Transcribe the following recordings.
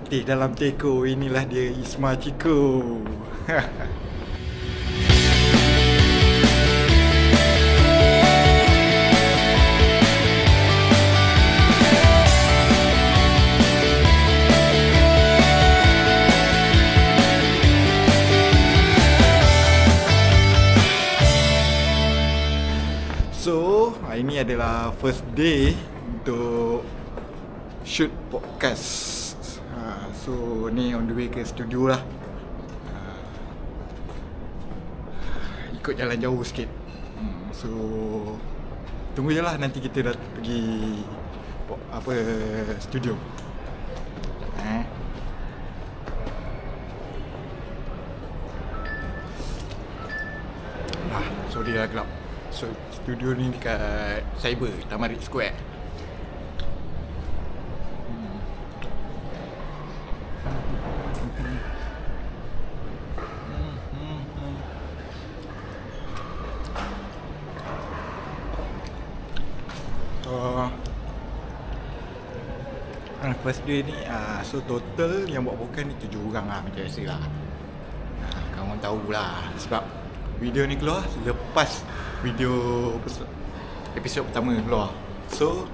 Patih dalam teko, inilah dia Isma Ciko. So, hari ni adalah first day untuk shoot podcast. So, ni on the way ke studio lah. Ikut jalan jauh sikit. So, tunggu je lah, nanti kita dah pergi studio. Sorry lah gelap. So, studio ni dekat Cyber, Tamarit Square. First day ni, so total yang buat podcast ni 7 orang lah macam biasa lah. Kawan tahulah sebab video ni keluar lepas video episod pertama keluar. So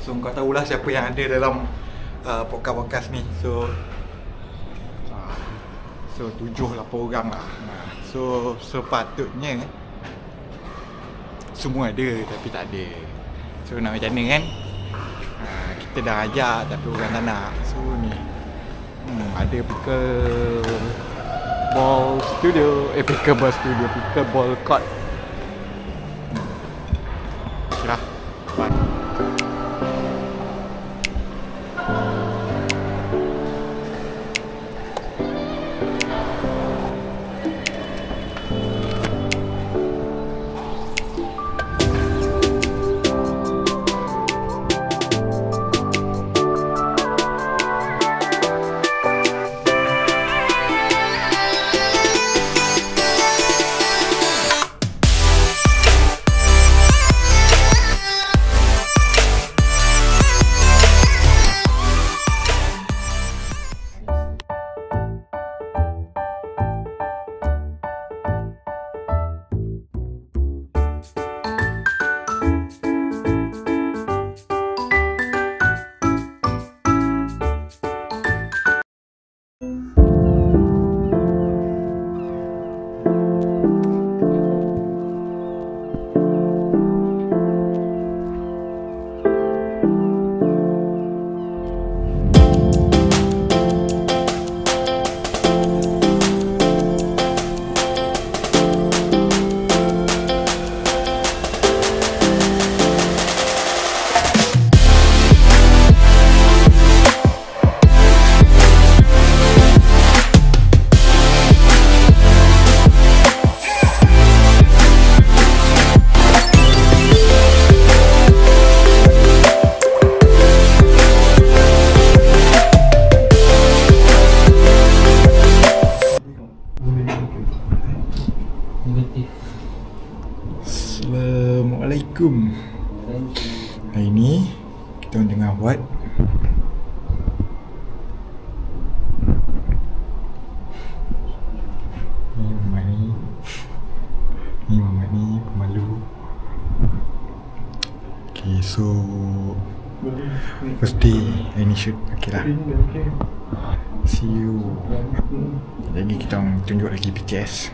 kau tahulah siapa yang ada dalam podcast ni. So 7-8 orang lah. So sepatutnya semua ada tapi tak ada. So nak macam mana kan? Kita dah ajak tapi orang tak nak. So ni ada pickleball court. Okay lah. Bye. Assalamualaikum. Hari ni kita tengah buat ni pemalu. Okay, so first day hari ni shoot. Okay lah, see you. Lagi kita tunjuk lagi BTS.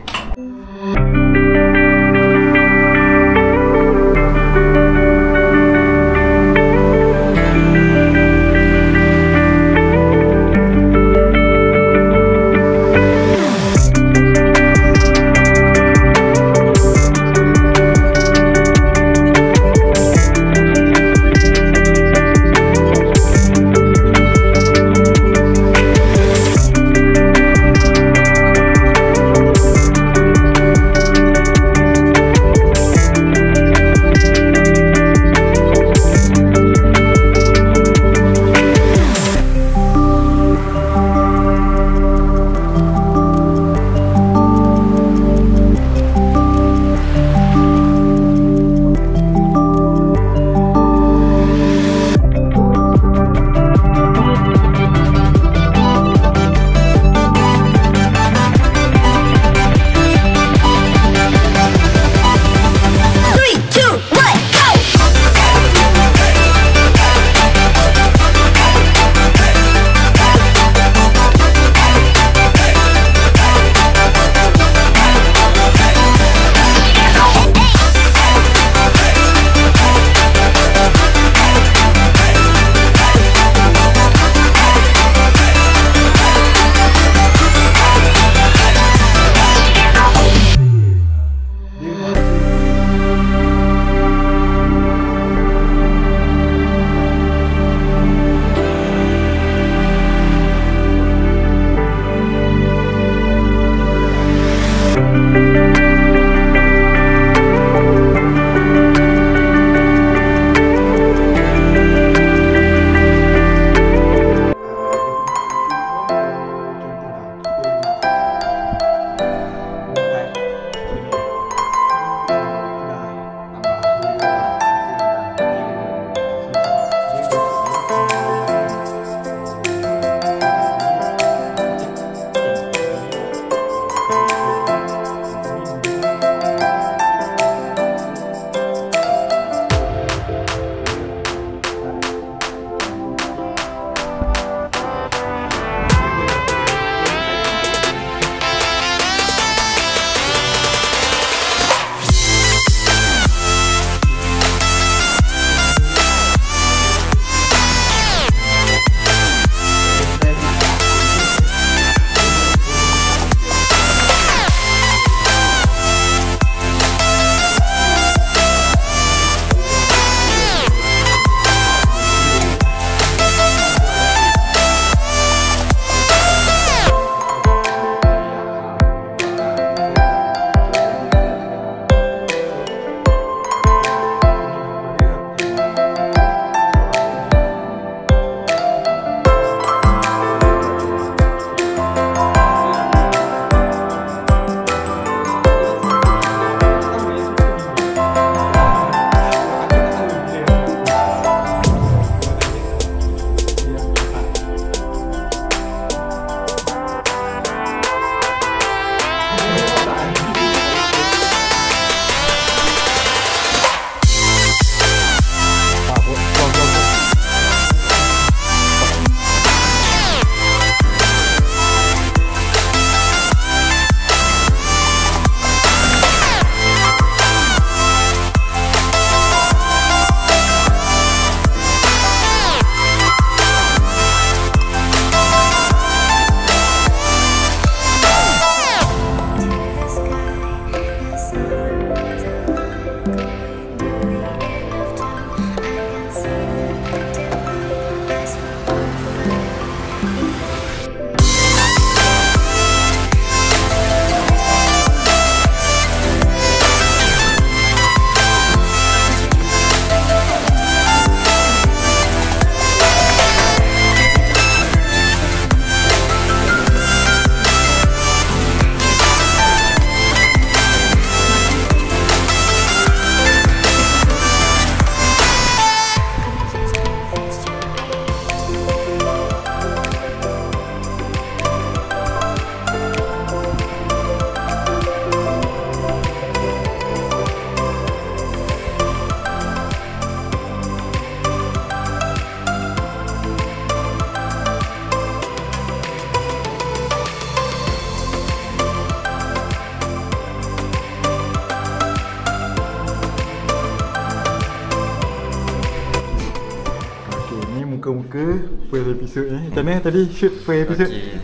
ke full episode ni? Macam mana tadi shoot full episode? Okay,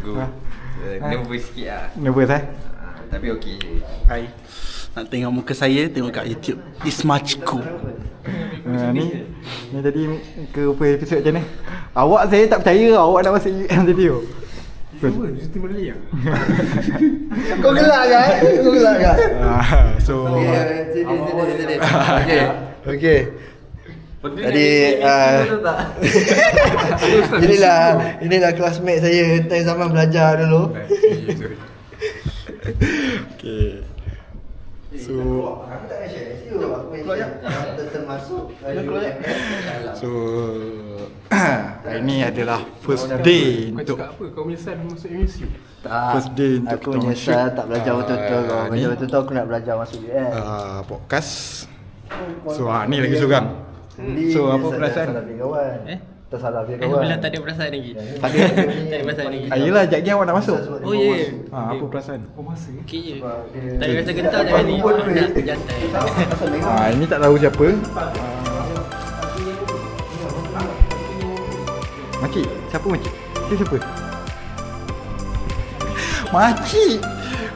good. Nervous sikit lah. Nervous Tapi okey je. Hai. Nak tengok muka saya, tengok kat YouTube. It's much cool. Ni tadi ke full episode macam mana? Awak saya tak percaya awak nak masuk UM tadi tu. Cuti Malay lah. Kau gelak kan? Kau gelak kan? So Okay. Tadi inilah classmate saya time zaman belajar dulu. okay. So Aku tak share. Aku termasuk. So hari ni adalah first day Kau untuk cakap apa? Kau menyesal masuk MSU? first day untuk Aku kita menyesal shoot, tak belajar betul-betul. Kalau ni, belajar betul-betul aku nak belajar masuk UN. podcast. So ni lagi seorang. So apa perasaan? Tersalah dia kawan. Tersalah dia kawan. Aku bilang tak ada perasaan lagi. Tak ada. Tak ada perasaan lagi. Yelah, sekejap lagi awak nak masuk. Oh ya. Apa perasaan? Oh masa ya? Okey je. Tak ada rasa gentar macam ni. Nak jantai. Ini tak tahu siapa. Makcik, siapa makcik? Dia siapa? Makcik.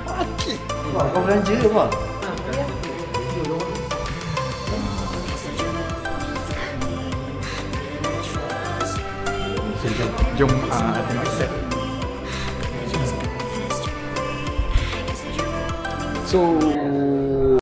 Makcik. Wah, kau belanja ke apa? Jom tengok set. So